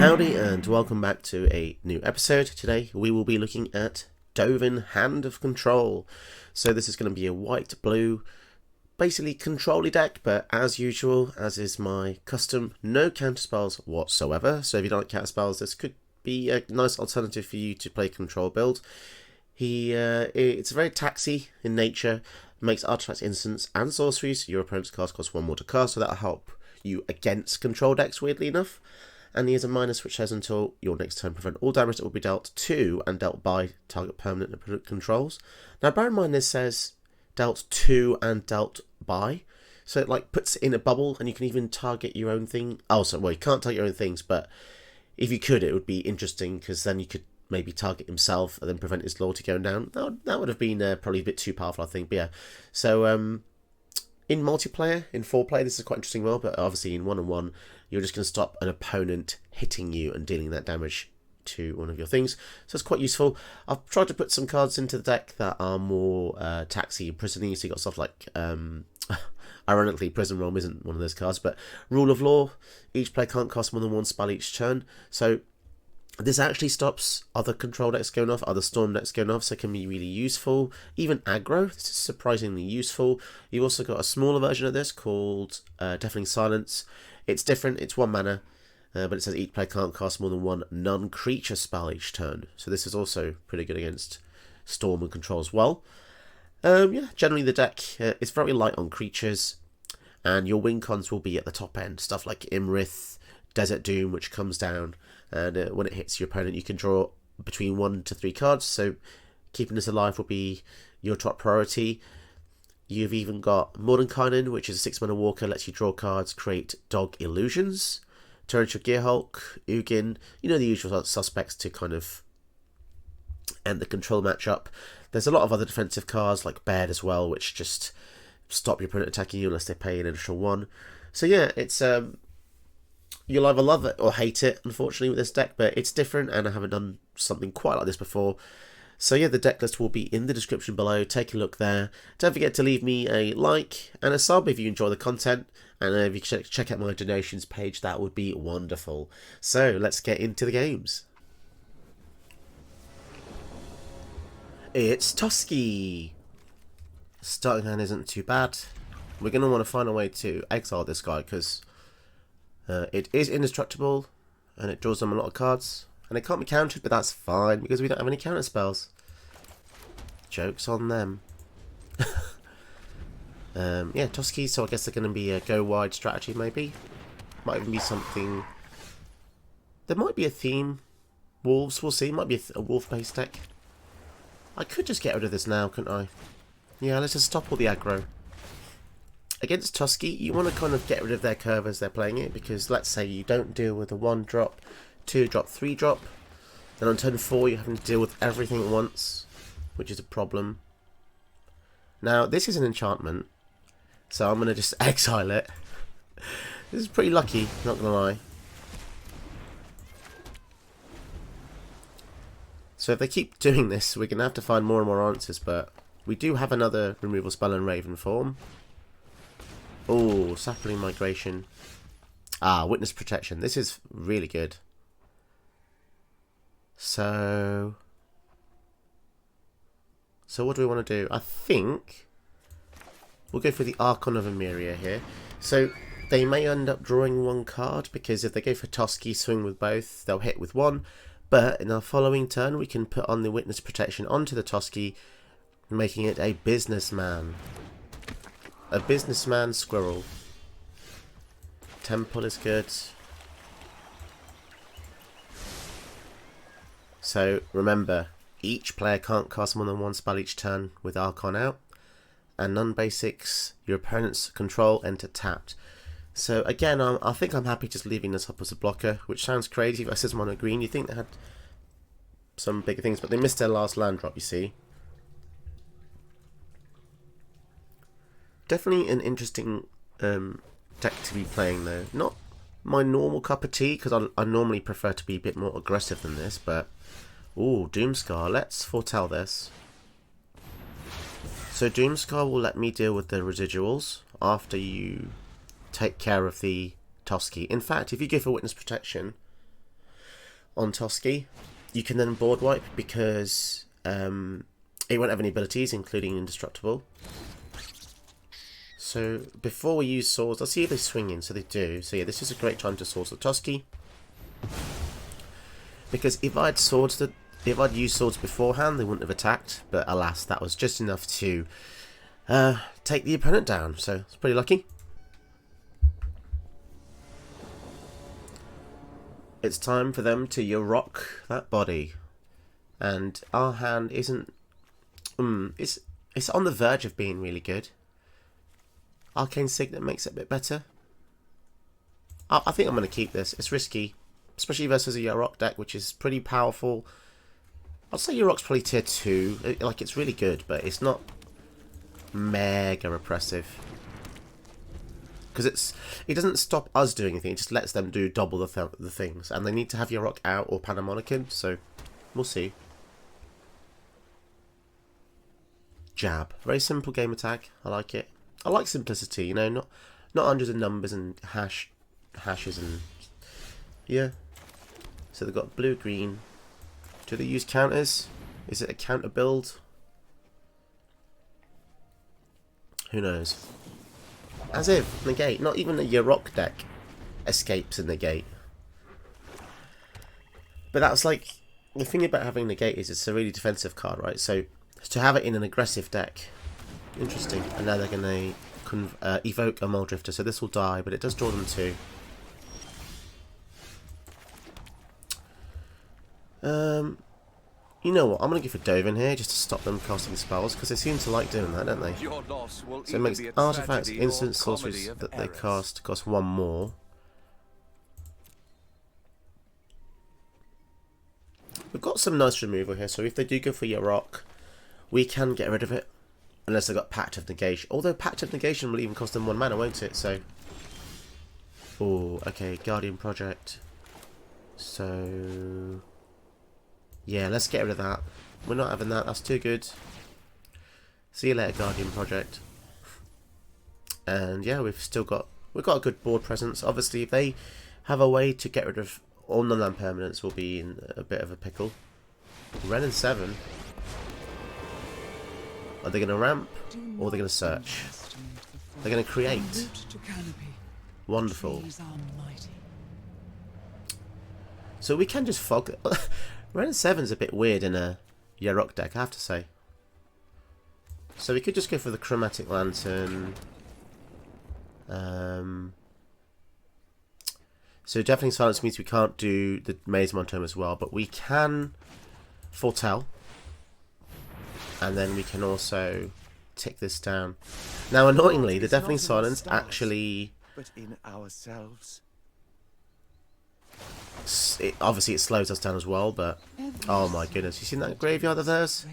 Howdy and welcome back to a new episode. Today we will be looking at Dovin Hand of Control. So this is going to be a white-blue, basically control-y deck, but as usual, as is my custom, no counterspells whatsoever. So if you don't like counterspells, this could be a nice alternative for you to play control build. It's very taxy in nature, makes artifacts, instants, and sorceries. Your opponent's cards cost 1 more to cast, so that'll help you against control decks, weirdly enough. And he has a minus which says until your next turn, prevent all damage that will be dealt to and dealt by target permanent and controls. Now bear in mind this says dealt to and dealt by, so it like puts it in a bubble, and you can even target your own thing. Oh, so well, you can't target your own things, but if you could, it would be interesting because then you could maybe target himself and then prevent his loyalty going down. That would have been probably a bit too powerful, I think. But yeah, so in multiplayer, in 4-player, this is quite interesting role, but obviously in 1-on-1, you're just going to stop an opponent hitting you and dealing that damage to one of your things. So it's quite useful. I've tried to put some cards into the deck that are more taxi and prison-y, so you've got stuff like, ironically, Prison Realm isn't one of those cards, but Rule of Law, each player can't cast more than one spell each turn. So this actually stops other control decks going off, other storm decks going off, so it can be really useful. Even aggro, this is surprisingly useful. You've also got a smaller version of this called Deafening Silence. It's different, it's 1 mana, but it says each player can't cast more than one non-creature spell each turn. So this is also pretty good against storm and control as well. Yeah, generally the deck is very light on creatures, and your win cons will be at the top end. Stuff like Imrith, Desert Doom, which comes down, and when it hits your opponent you can draw between 1 to 3 cards, so keeping this alive will be your top priority. You've even got Mordenkainen, which is a 6-mana walker, lets you draw cards, create dog illusions. Torrential Gearhulk, Ugin, you know the usual suspects to kind of end the control matchup. There's a lot of other defensive cards like Baird as well, which just stop your opponent attacking you unless they pay an additional 1. So yeah, it's you'll either love it or hate it, unfortunately, with this deck, but it's different, and I haven't done something quite like this before. So yeah, the deck list will be in the description below. Take a look there. Don't forget to leave me a like and a sub if you enjoy the content, and if you check out my donations page, that would be wonderful. So let's get into the games. It's Toski. Starting hand isn't too bad. We're going to want to find a way to exile this guy because it is indestructible and it draws them a lot of cards. And it can't be countered, but that's fine because we don't have any counter spells. Joke's on them. Yeah, Toski, so I guess they're going to be a go-wide strategy maybe. Might even be something... There might be a theme. Wolves, we'll see. Might be a wolf-based deck. I could just get rid of this now, couldn't I? Yeah, let's just stop all the aggro. Against Toski, you want to kind of get rid of their curve as they're playing it, because let's say you don't deal with a 1-drop, 2-drop, 3-drop, then on turn 4 you're having to deal with everything at once, which is a problem. Now, this is an enchantment, so I'm going to just exile it. This is pretty lucky, not going to lie. So if they keep doing this, we're going to have to find more and more answers, but we do have another removal spell in Raven form. Oh, Sapling Migration. Ah, Witness Protection. This is really good. So what do we want to do? I think we'll go for the Archon of Emeria here. So they may end up drawing 1 card, because if they go for Toski, swing with both, they'll hit with 1. But in our following turn, we can put on the Witness Protection onto the Toski, making it a businessman. A businessman squirrel. Temple is good. So remember, each player can't cast more than 1 spell each turn with Archon out. And non-basics, your opponent's control enter tapped. So again, I think I'm happy just leaving this up as a blocker, which sounds crazy versus mono green. You think they had some bigger things, but they missed their last land drop, you see. Definitely an interesting deck to be playing though. Not my normal cup of tea, because I normally prefer to be a bit more aggressive than this, but... Ooh, Doomscar. Let's foretell this. So Doomscar will let me deal with the residuals after you take care of the Toski. In fact, if you go for Witness Protection, on Toski, you can then board wipe because it won't have any abilities, including indestructible. So before we use swords, let's see if they swing in. So they do. So yeah, this is a great time to source the Toski. Because if I'd used swords beforehand, they wouldn't have attacked. But alas, that was just enough to take the opponent down. So it's pretty lucky. It's time for them to rock that body. And our hand isn't... it's on the verge of being really good. Arcane Signet makes it a bit better. I think I'm going to keep this. It's risky. Especially versus a Yarok deck, which is pretty powerful. I'd say Yarok's probably tier 2. Like, it's really good, but it's not mega oppressive. Because it doesn't stop us doing anything, it just lets them do double the things. And they need to have Yarok out or Panamonican, so we'll see. Jab. Very simple game attack. I like it. I like simplicity, you know, not hundreds of numbers and hashes and... Yeah. So they've got blue, green. Do they use counters? Is it a counter build? Who knows? As if negate, not even a Yarok deck escapes a negate. But that's like, the thing about having negate is it's a really defensive card, right? So to have it in an aggressive deck, interesting. And now they're going to evoke a Mole Drifter, so this will die, but it does draw them 2. You know what, I'm going to go for Dovin here just to stop them casting spells, because they seem to like doing that, don't they? So it makes artifacts, instant sorceries that they cast cost 1 more. We've got some nice removal here, so if they do go for Yarok, we can get rid of it. Unless they've got Pact of Negation. Although Pact of Negation will even cost them 1 mana, won't it? So... Oh, okay, Guardian Project. So... Yeah, let's get rid of that. We're not having that, that's too good. See you later, Guardian Project. And yeah, we've got a good board presence. Obviously, if they have a way to get rid of all non-land permanents, we'll be in a bit of a pickle. Ren and 7. Are they going to ramp or are they going to search? They're going to create. Wonderful. So we can just fog. Ren and 7's a bit weird in a Yarok deck, I have to say. So we could just go for the Chromatic Lantern. So Deafening Silence means we can't do the Maze Tome as well, but we can Foretell. And then we can also tick this down. Now, annoyingly, the Deafening Silence actually... But in ourselves. Obviously, it slows us down as well, but... Oh my goodness, you seen that graveyard of theirs?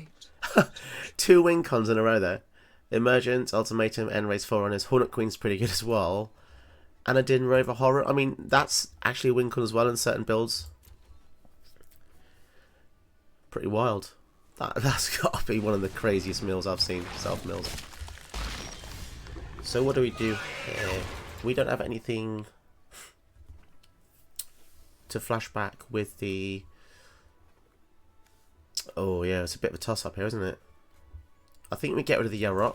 2 win cons in a row there. Emergent, Ultimatum, End-Race Forerunners. Hornet Queen's pretty good as well. And a Din Rover Horror. I mean, that's actually a win con as well in certain builds. Pretty wild. That's got to be one of the craziest mills I've seen. Self-mills. So what do we do here? We don't have anything to flashback with the... Oh yeah, it's a bit of a toss-up here, isn't it? I think we get rid of the Yarok.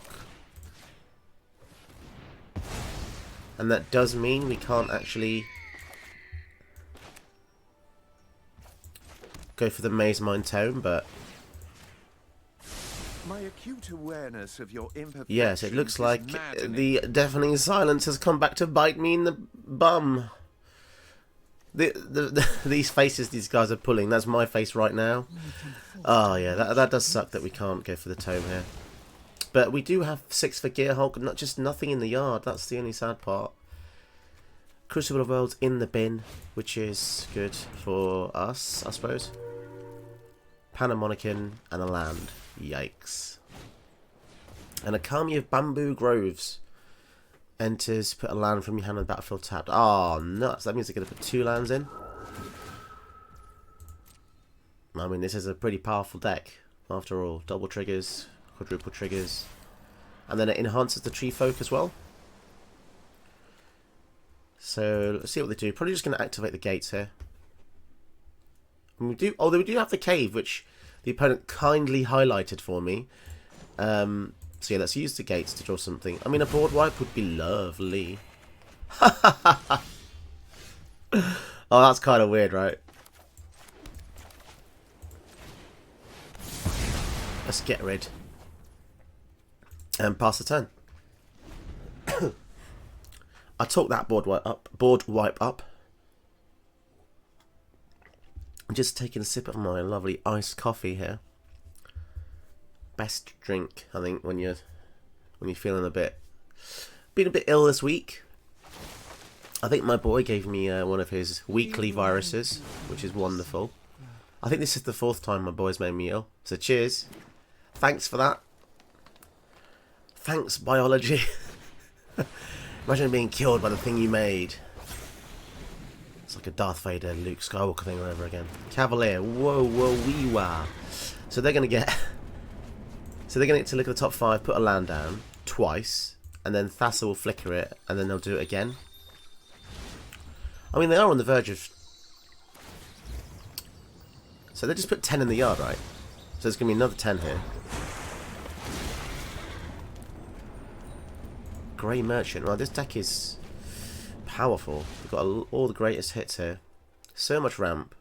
And that does mean we can't actually go for the Maze Tome, but... My acute awareness of your imperfections. Yes, it looks like the Deafening Silence has come back to bite me in the bum. These faces these guys are pulling, that's my face right now. Oh yeah, that does suck that we can't go for the tome here. But we do have 6 for Gearhulk, not just nothing in the yard, that's the only sad part. Crucible of Worlds in the bin, which is good for us, I suppose. Panamonican and a land. Yikes. And a Kami of Bamboo Groves enters, put a land from your hand on the battlefield tapped. Oh, nuts. That means they're going to put 2 lands in. I mean, this is a pretty powerful deck, after all. Double triggers, quadruple triggers. And then it enhances the tree folk as well. So, let's see what they do. Probably just going to activate the gates here. We do, although we do have the cave, which the opponent kindly highlighted for me. So yeah, let's use the gates to draw something. I mean, a board wipe would be lovely. Oh, that's kind of weird, right? Let's get rid. And pass the turn. I took that board wipe up. I'm just taking a sip of my lovely iced coffee here. Best drink, I think, when you're feeling been a bit ill this week. I think my boy gave me one of his weekly viruses, which is wonderful. I think this is the 4th time my boy's made me ill. So cheers. Thanks for that. Thanks, biology. Imagine being killed by the thing you made. It's like a Darth Vader, Luke Skywalker thing all over again. Cavalier. Whoa, whoa, wee wah. So they're gonna get. So they're gonna get to look at the top 5, put a land down twice, and then Thassa will flicker it, and then they'll do it again. I mean, they are on the verge of. So they just put 10 in the yard, right? So there's gonna be another 10 here. Grey Merchant. Well, this deck is powerful. We've got all the greatest hits here. So much ramp.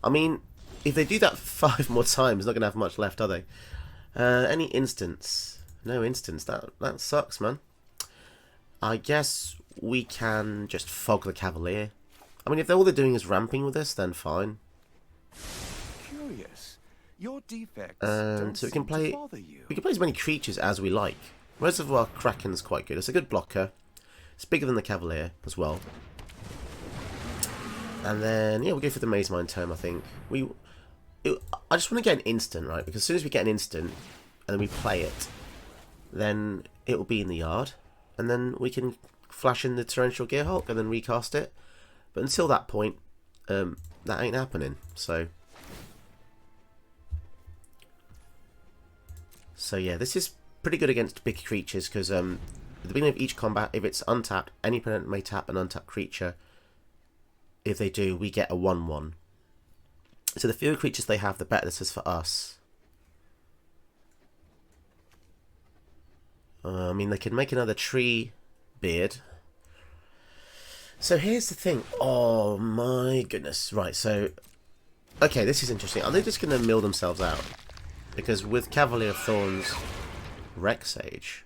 I mean, if they do that 5 more times, they're not going to have much left, are they? Any instance? No instance. That sucks, man. I guess we can just fog the Cavalier. I mean, if all they're doing is ramping with this, then fine. Curious. Your defects And don't so we can seem play. to bother you. We can play as many creatures as we like. Reservoir Kraken's quite good. It's a good blocker. It's bigger than the Cavalier as well. And then yeah, we'll go for the Maze Mine Tome. I think I just want to get an instant, right? Because as soon as we get an instant and then we play it, then it will be in the yard, and then we can flash in the Torrential Gearhulk and then recast it. But until that point, that ain't happening. So yeah, this is pretty good against big creatures because at the beginning of each combat, if it's untapped, any opponent may tap an untapped creature. If they do, we get a 1/1. So the fewer creatures they have, the better this is for us. I mean, they can make another tree beard. So here's the thing. Oh my goodness. Right, so okay, this is interesting. Are they just going to mill themselves out? Because with Cavalier of Thorns, Rex Sage,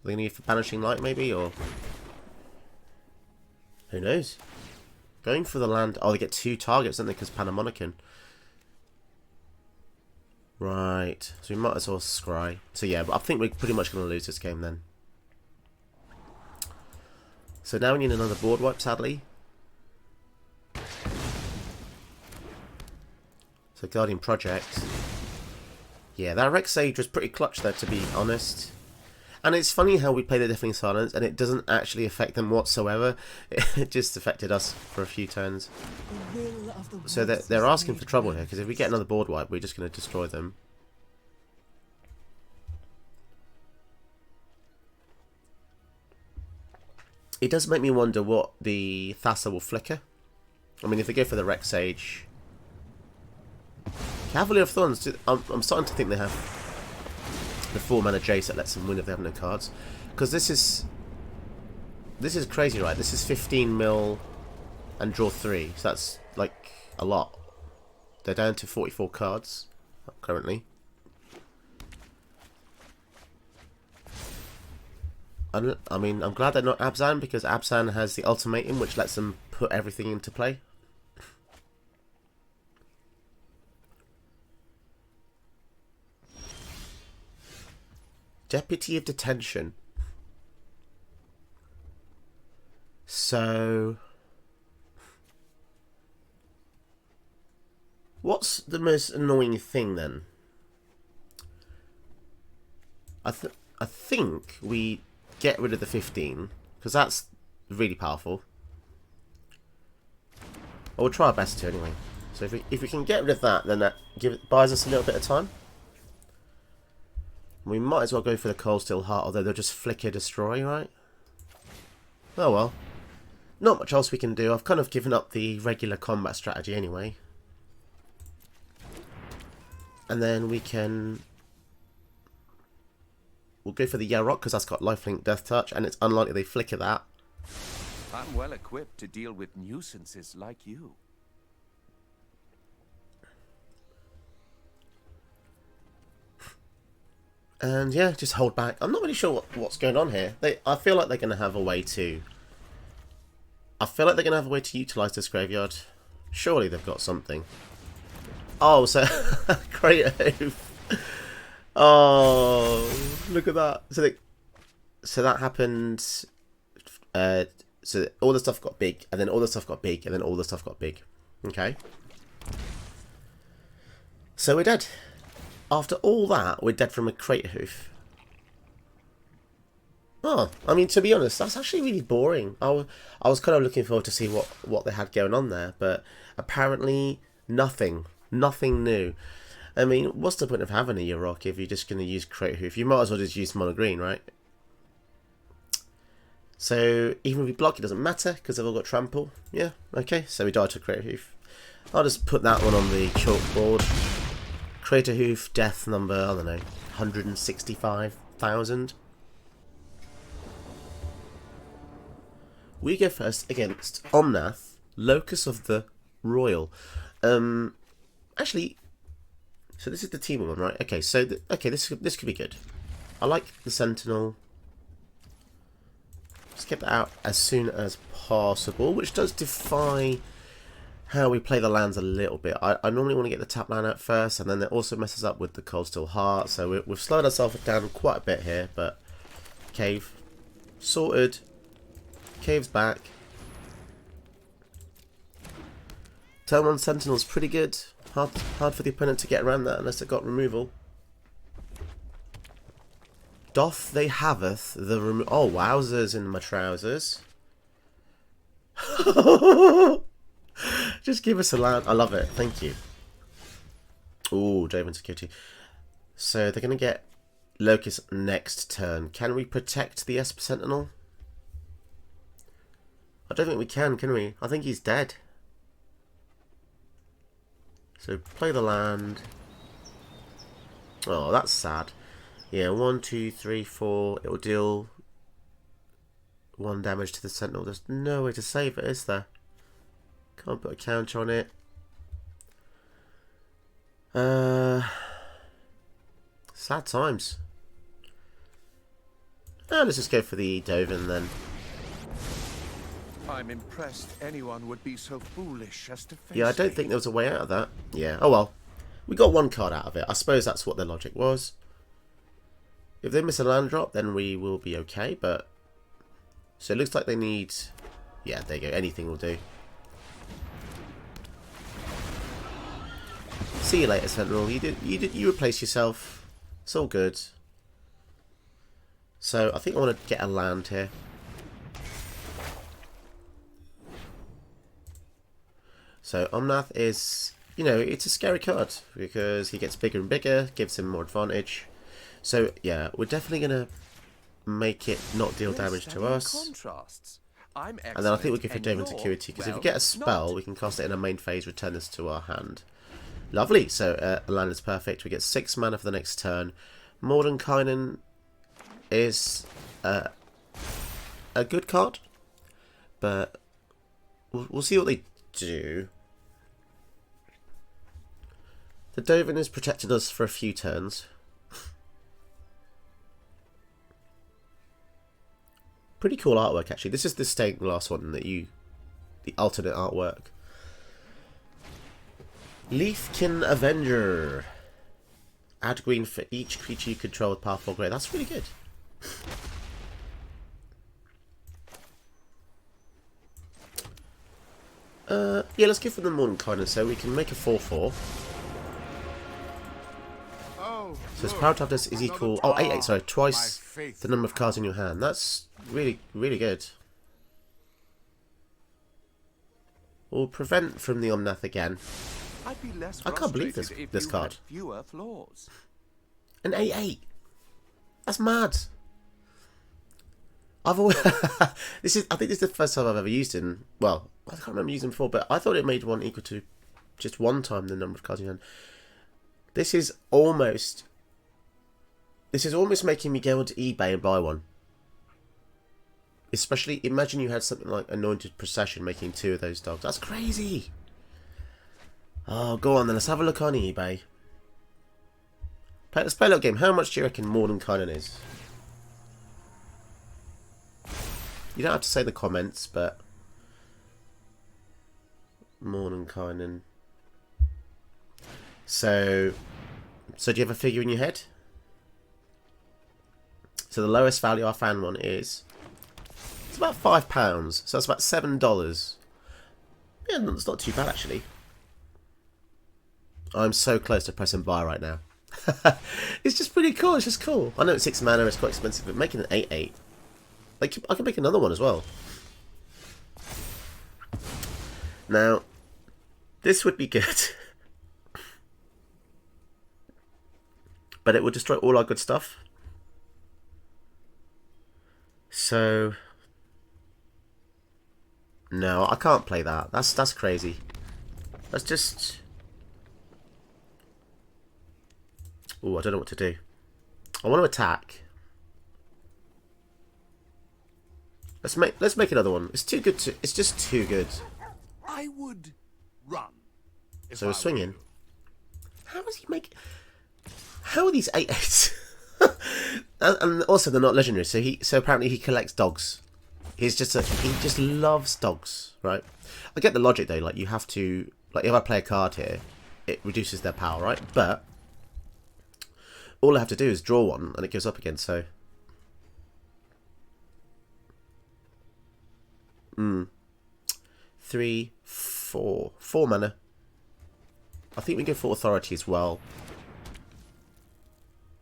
are they going to go for Banishing Light maybe, or who knows? Going for the land. Oh, they get 2 targets, don't they? Because Panamonican. Right. So we might as well scry. So yeah, but I think we're pretty much going to lose this game then. So now we need another board wipe, sadly. So Guardian Project. Yeah, that Rex Sage was pretty clutch there, to be honest. And it's funny how we play the Deafening Silence and it doesn't actually affect them whatsoever. It just affected us for a few turns. So they're asking for trouble here, because if we get another board wipe, we're just going to destroy them. It does make me wonder what the Thassa will flicker. I mean, if they go for the Rex Sage... Cavalier of Thorns, I'm starting to think they have the 4-mana Jace that lets them win if they have no cards. Because this is crazy, right? This is 15 mil and draw 3. So that's, like, a lot. They're down to 44 cards currently. I mean, I'm glad they're not Abzan, because Abzan has the ultimatum, which lets them put everything into play. Deputy of Detention. So, what's the most annoying thing then? I think we get rid of the 15, because that's really powerful. Well, we'll try our best to anyway. So if we can get rid of that, then that buys us a little bit of time. We might as well go for the Cold Steel Heart, although they'll just flicker destroy, right? Oh well. not much else we can do. I've kind of given up the regular combat strategy anyway. And then we'll go for the Yarok because that's got lifelink death touch, and it's unlikely they flicker that. I'm well equipped to deal with nuisances like you. And yeah, just hold back. I'm not really sure what's going on here. I feel like they're going to have a way to... utilise this graveyard. Surely they've got something. Oh, so... Creative. Oh, look at that. So that happened... so all the stuff got big, and then all the stuff got big, and then all the stuff got big. Okay. So we're dead. After all that, we're dead from a Crater Hoof. Oh, I mean, to be honest, that's actually really boring. I was kind of looking forward to see what they had going on there, but apparently nothing new. I mean, what's the point of having a Yarok if you're just going to use Crater Hoof? You might as well just use mono green, right? So even if we block, it doesn't matter because they've all got trample. Yeah, okay. So we died to Crater Hoof. I'll just put that one on the chalkboard. Crater Hoof, death number, I don't know, 165,000. We go first against Omnath, Locus of the Royal. Actually, so this is the team one, right? Okay, so this could be good. I like the Sentinel. Let's get that out as soon as possible, which does defy how we play the lands a little bit. I normally want to get the tap land out first, and then it also messes up with the Cold Steel Heart, so we've slowed ourselves down quite a bit here, but Cave sorted. Cave's back. Turn 1 Sentinel's pretty good. Hard for the opponent to get around that unless it got removal. Doth they haveth the oh, wowzers in my trousers. Just give us a land. I love it. Thank you. Ooh, Dovin security. So they're going to get Locust next turn. Can we protect the Esper Sentinel? I don't think we can we? I think he's dead. So play the land. Oh, that's sad. Yeah, 1, 2, 3, 4. It will deal 1 damage to the Sentinel. There's no way to save it, is there? Can't put a counter on it. Sad times. Let's just go for the Dovin then. I'm impressed anyone would be so foolish as to face Yeah, I don't think there was a way out of that. Yeah, oh well. We got 1 card out of it. I suppose that's what their logic was. If they miss a land drop, then we will be okay, but... So it looks like they need... Yeah, there you go. Anything will do. See you later, Sentinel. You replace yourself. It's all good. So I think I want to get a land here. So Omnath is, you know, it's a scary card because he gets bigger and bigger, gives him more advantage. So yeah, we're definitely going to make it not deal damage to us. And then I think we'll give it Dovin security because if we get a spell, we can cast it in our main phase, return this to our hand. Lovely. So a land is perfect. We get 6 mana for the next turn. Mordenkainen is a good card, but we'll see what they do. The Dovin has protected us for a few turns. Pretty cool artwork, actually. This is the stained glass one that the alternate artwork. Leafkin Avenger. Add green for each creature you control with power 4 grey. That's really good. Yeah, let's go for the Mordenkainen so we can make a 4/4. So his power toughness is equal... Oh, 8/8, sorry. Twice the number of cards in your hand. That's really, really good. We'll prevent from the Omnath again. I can't believe this card. An 8/8. That's mad. I've always I think this is the first time I've ever used it. Well, I can't remember using it before, but I thought it made one equal to just one time the number of cards in your hand. This is almost making me go onto eBay and buy one. Especially, imagine you had something like Anointed Procession making 2 of those dogs. That's crazy. Oh, go on then. Let's have a look on eBay. Let's play a little game. How much do you reckon Mordenkainen is? You don't have to say in the comments, but Mordenkainen. So do you have a figure in your head? So the lowest value I found one is, it's about £5, so that's about $7. Yeah, it's not too bad actually. I'm so close to pressing buy right now. It's just pretty cool. It's just cool. I know it's 6 mana, it's quite expensive, but making an 8/8, like I can make another one as well. Now, this would be good, but it would destroy all our good stuff. So, no, I can't play that. That's crazy. That's just. Oh, I don't know what to do. I want to attack. Let's make another one. It's too good to. It's just too good. I would run. So we're swinging. How does he make? How are these 8/8s? And also they're not legendary. So apparently he collects dogs. He just loves dogs, right? I get the logic though. Like you have to, like if I play a card here, it reduces their power, right? But all I have to do is draw one, and it goes up again. So, 3, 4 mana. I think we go for authority as well,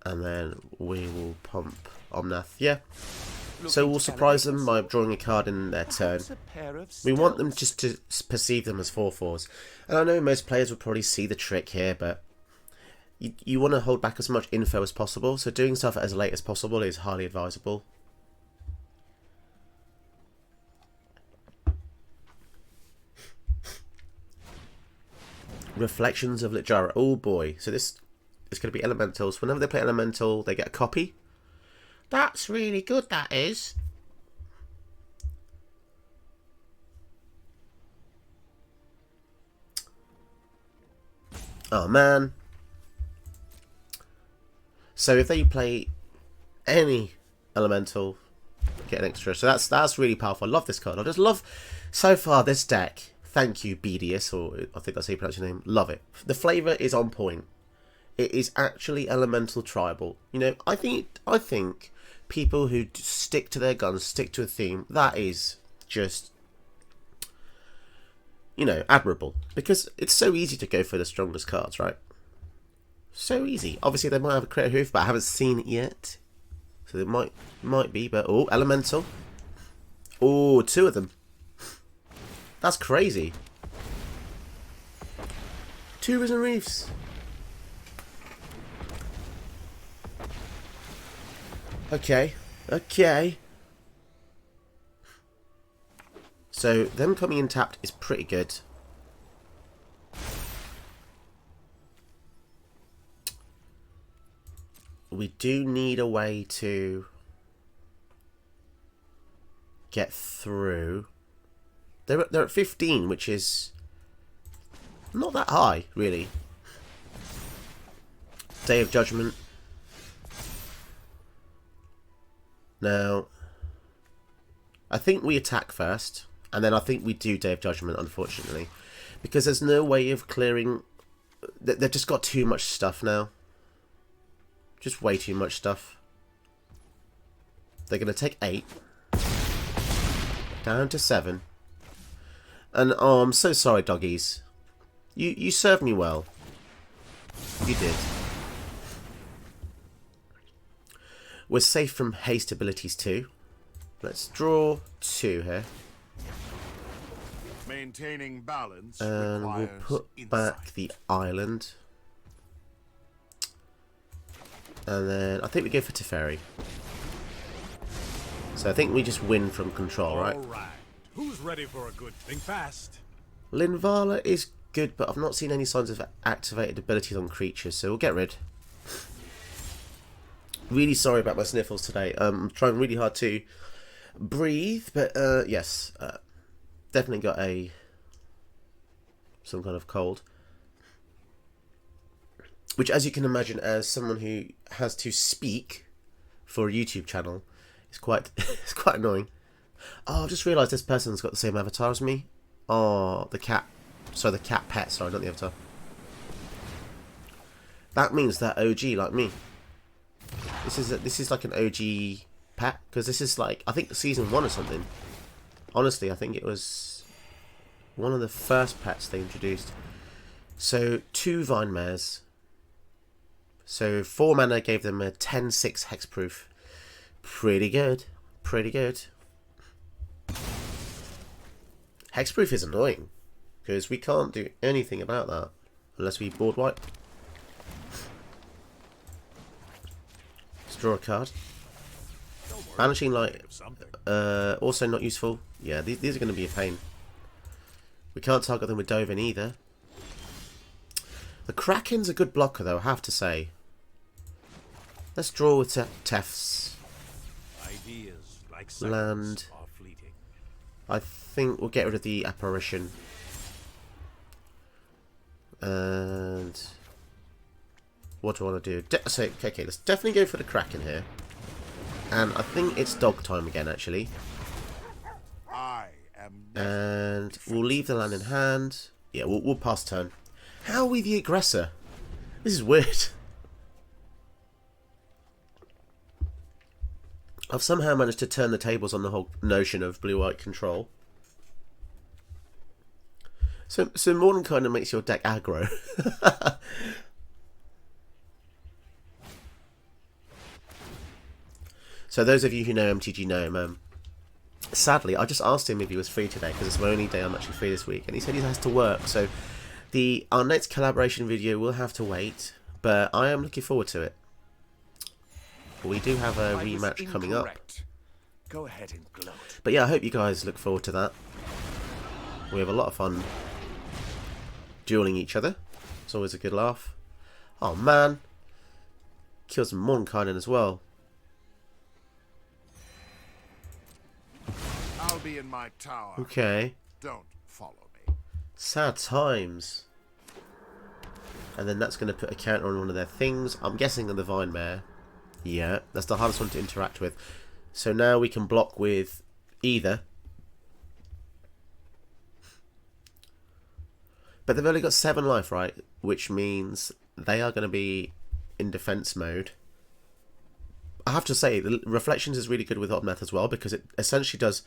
and then we will pump Omnath. Yeah. So we'll surprise them by drawing a card in their turn. We want them just to perceive them as 4/4s. And I know most players will probably see the trick here, but you want to hold back as much info as possible. So doing stuff as late as possible is highly advisable. Reflections of Littjara. Oh boy. So this is going to be elementals. Whenever they play elemental, they get a copy. That's really good, that is. Oh, man. So if they play any elemental, get an extra. So that's really powerful. I love this card. I just love, so far, this deck. Thank you, BDS, or I think that's how you pronounce your name. Love it. The flavour is on point. It is actually elemental tribal. You know, I think people who stick to their guns, stick to a theme, that is just, you know, admirable. Because it's so easy to go for the strongest cards, right? So easy. Obviously, they might have a Crater Hoof, but I haven't seen it yet. So they might be, but oh, elemental. Oh, 2 of them. That's crazy. 2 Risen Reefs. Okay. So, them coming in tapped is pretty good. We do need a way to get through. They're at 15, which is not that high, really. Day of Judgment. Now, I think we attack first, and then I think we do Day of Judgment, unfortunately. Because there's no way of clearing. They've just got too much stuff now. Just way too much stuff. They're going to take 8. Down to 7. And oh, I'm so sorry, doggies. You served me well. You did. We're safe from haste abilities too. Let's draw 2 here. Maintaining balance and we'll put back the island. And then I think we go for Teferi. So I think we just win from control, right? Alright. Who's ready for a good think fast? Linvala is good, but I've not seen any signs of activated abilities on creatures, so we'll get rid. Really sorry about my sniffles today. I'm trying really hard to breathe, but yes, definitely got some kind of cold. Which, as you can imagine, as someone who has to speak for a YouTube channel, is quite it's quite annoying. Oh, I've just realised this person's got the same avatar as me. Oh, the cat. Sorry, the cat pet. Sorry, not the avatar. That means they're OG like me. This is like an OG pet, because this is like, I think season 1 or something. Honestly, I think it was one of the first pets they introduced. So 2 Vine Mares. So 4 mana gave them a 10/6 hexproof. Pretty good. Pretty good. Hexproof is annoying, because we can't do anything about that unless we board wipe. Let's draw a card. Banishing Light, also not useful. Yeah, these are going to be a pain. We can't target them with Dovin either. The Kraken's a good blocker though, I have to say. Let's draw with Tefts. Ideas like Land. are fleeting. I think we'll get rid of the Apparition. And what do I want to do? Okay, let's definitely go for the Kraken here. And I think it's dog time again, actually. I am And we'll leave the land in hand. Yeah, we'll pass turn. How are we the aggressor? This is weird. I've somehow managed to turn the tables on the whole notion of blue-white control. So Morton kind of makes your deck aggro. So those of you who know MTG know him. Sadly, I just asked him if he was free today, because it's my only day I'm actually free this week, and he said he has to work. So our next collaboration video will have to wait, but I am looking forward to it. We do have a rematch coming up. Go ahead and gloat. But yeah, I hope you guys look forward to that. We have a lot of fun dueling each other. It's always a good laugh. Oh man. Kills some Mordenkainen as well. I'll be in my tower. Okay. Don't follow me. Sad times. And then that's going to put a counter on one of their things. I'm guessing on the Vine Mare. Yeah, that's the hardest one to interact with. So now we can block with either. But they've only got 7 life, right? Which means they are going to be in defense mode. I have to say, the Reflections is really good with Omnath as well, because it essentially does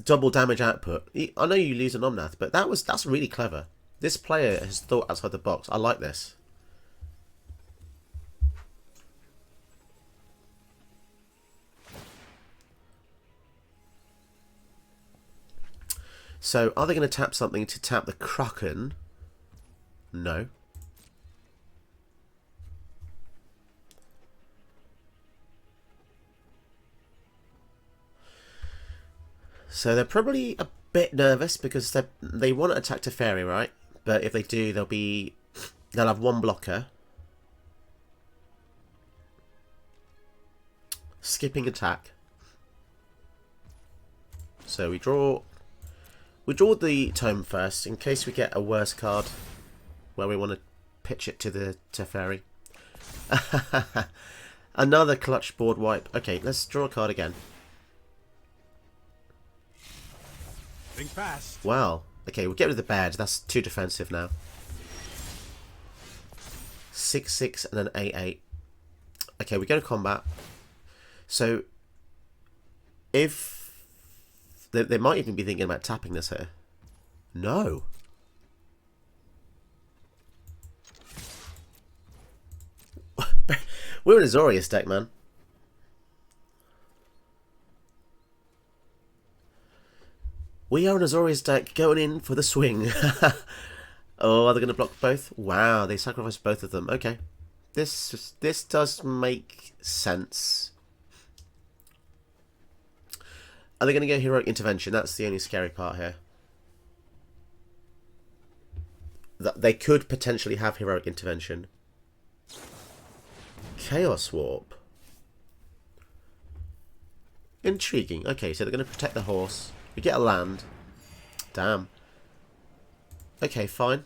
double damage output. I know you lose an Omnath, but that's really clever. This player has thought outside the box. I like this. So, are they going to tap something to tap the Kraken? No. So they're probably a bit nervous because they want to attack Teferi, right? But if they do, they'll have 1 blocker. Skipping attack. So we draw the tome first in case we get a worse card where we want to pitch it to the Teferi. Another clutch board wipe. Okay, let's draw a card again. Think fast. Wow. Okay, we'll get rid of the badge. That's too defensive now. 6/6 and an 8/8. Okay, we go to combat. So, if they might even be thinking about tapping this here. No. We're in a Azorius deck, man. We are an Azorius deck going in for the swing. Oh, are they going to block both? Wow, they sacrificed both of them. Okay. This does make sense. Are they going to go heroic intervention? That's the only scary part here. They could potentially have heroic intervention. Chaos Warp. Intriguing. Okay, so they're going to protect the horse. We get a land. Damn. Okay, fine.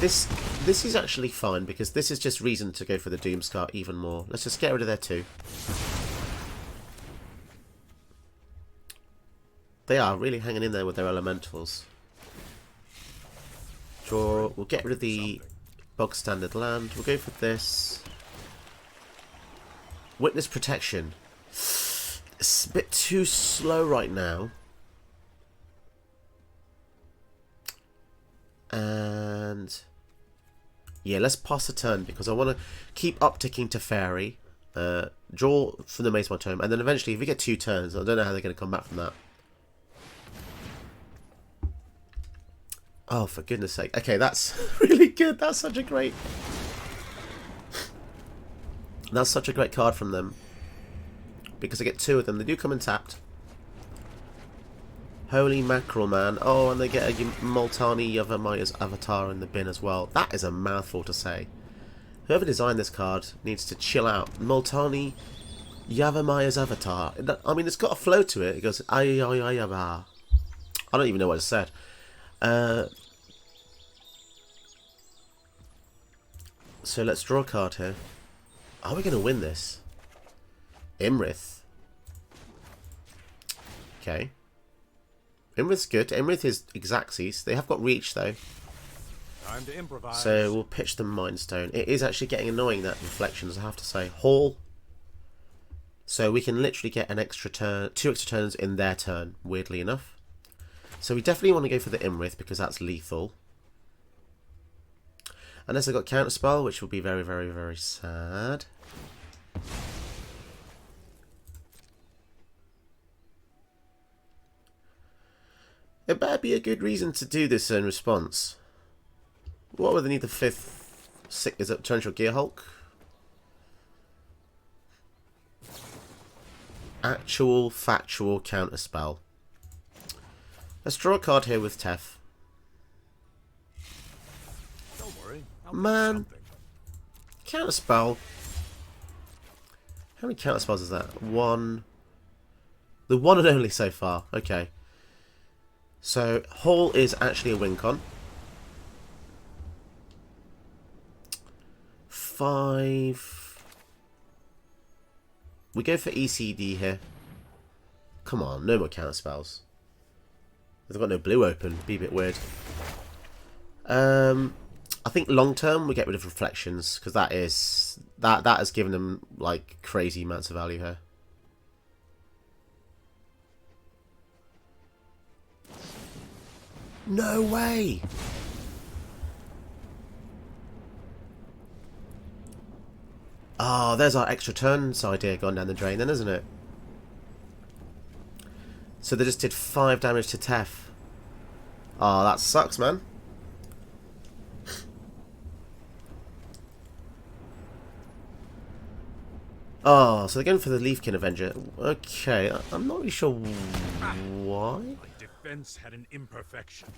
This is actually fine because this is just reason to go for the Doomscar even more. Let's just get rid of their 2. They are really hanging in there with their elementals. Draw. We'll get rid of the bog standard land. We'll go for this. Witness protection. It's a bit too slow right now. And yeah, let's pass the turn because I want to keep upticking to fairy. Draw from the Maze my Tome, and then eventually if we get 2 turns, I don't know how they're going to come back from that. Oh, for goodness sake. Okay, that's really good. That's such a great... That's such a great card from them. Because I get 2 of them. They do come in tapped. Holy mackerel, man. Oh, and they get a Multani Yavamaya's avatar in the bin as well. That is a mouthful to say. Whoever designed this card needs to chill out. Multani Yavamaya's avatar. I mean, it's got a flow to it. It goes... I don't even know what it said. So let's draw a card here. Are we going to win this? Imrith. Okay. Imrith's good. Imrith is Xaxis. They have got reach though. Time to improvise. So we'll pitch the Mind Stone. It is actually getting annoying, that reflections, I have to say. Haul. So we can literally get an extra turn, 2 extra turns in their turn, weirdly enough. So we definitely want to go for the Imrith because that's lethal. Unless I got Counterspell, which will be very, very, very sad. It better be a good reason to do this in response. What would they need the 5th? Is it Torrential Gear Hulk? Actual, factual Counterspell. Let's draw a card here with Tef. Don't worry. Man. Counterspell. How many counterspells is that? 1. The one and only so far. Okay. So, Haul is actually a win con. 5. We go for ECD here. Come on, no more counterspells. They've got no blue open. Be a bit weird. I think long term we get rid of reflections because that has given them like crazy amounts of value here. No way! Oh, there's our extra turns idea gone down the drain then, isn't it? So they just did 5 damage to Tef. Oh, that sucks, man. Oh, so they're going for the Leafkin Avenger. Okay, I'm not really sure why. My defense had an imperfection.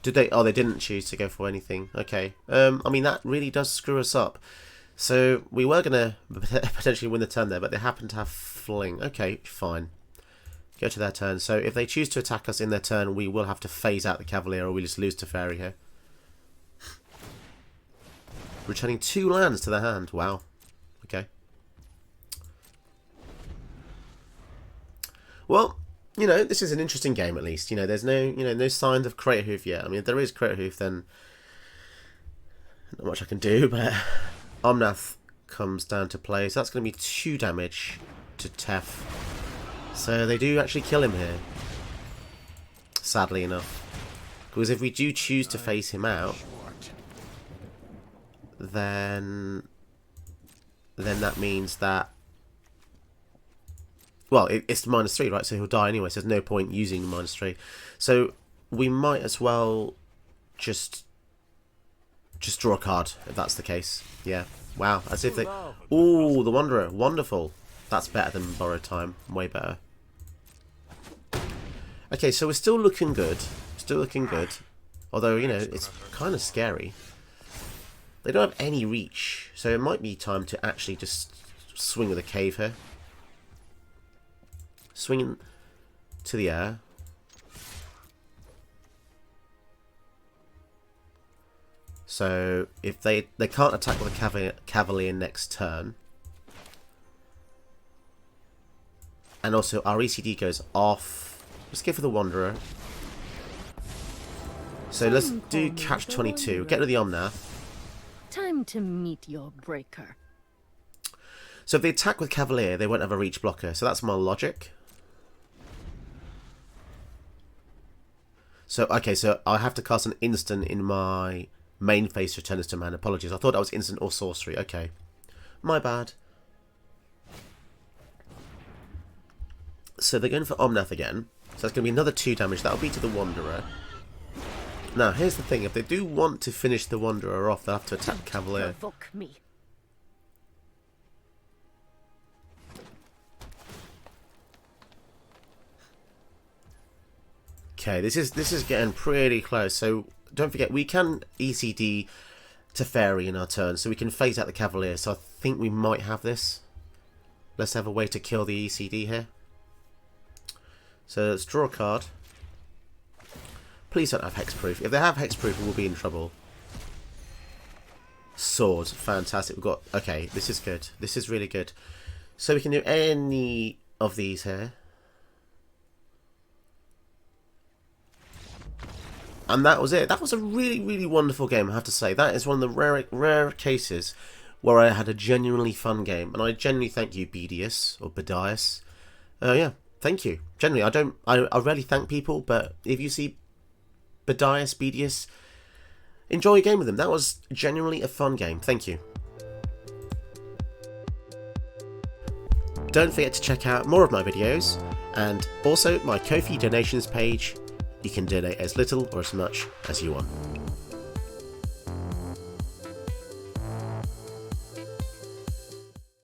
Did they? Oh, they didn't choose to go for anything. Okay. I mean, that really does screw us up. So we were going to potentially win the turn there, but they happen to have Fling. Okay, fine. Go to their turn. So if they choose to attack us in their turn, we will have to phase out the Cavalier or we just lose to Fairy here. Returning 2 lands to their hand. Wow. Okay. Well, you know, this is an interesting game at least. You know, there's no signs of Crater Hoof yet. I mean, if there is Crater Hoof, then not much I can do, but Omnath comes down to play. So that's going to be 2 damage to Tef. So they do actually kill him here. Sadly enough. Because if we do choose to face him out, then that means that, well, it's -3, right? So he'll die anyway, so there's no point using the -3. So we might as well just draw a card, if that's the case. Yeah. Wow. As if they... Ooh, the Wanderer. Wonderful. That's better than Borrowed Time. Way better. Okay, so we're still looking good. Still looking good. Although, you know, it's kind of scary. They don't have any reach, so it might be time to actually just swing with a cave here. Swinging to the air. So if they can't attack with a cavalier next turn. And also our ECD goes off. Let's go for the Wanderer. So let's do catch 22. Get rid of the Omnath. Time to meet your breaker. So if they attack with Cavalier, they won't have a reach blocker. So that's my logic. So, okay, so I have to cast an instant in my main phase to return this to mana. Apologies, I thought that was instant or sorcery. Okay, my bad. So they're going for Omnath again. So that's going to be another 2 damage. That'll be to the Wanderer. Now, here's the thing. If they do want to finish the Wanderer off, they'll have to attack Cavalier. Provoke me. Okay, this is getting pretty close. So don't forget, we can ECD to Fairy in our turn, so we can phase out the Cavalier. So I think we might have this. Let's have a way to kill the ECD here. So let's draw a card. Please don't have hexproof. If they have hexproof, we'll be in trouble. Swords, fantastic. We've got, okay, this is good. This is really good. So we can do any of these here. And that was it. That was a really, really wonderful game, I have to say. That is one of the rare cases where I had a genuinely fun game. And I genuinely thank you, Bedius, or Bedias. Yeah, thank you. Generally, I rarely thank people, but if you see Bedius, enjoy a game with them. That was genuinely a fun game. Thank you. Don't forget to check out more of my videos, and also my Ko-fi donations page. You can donate as little or as much as you want.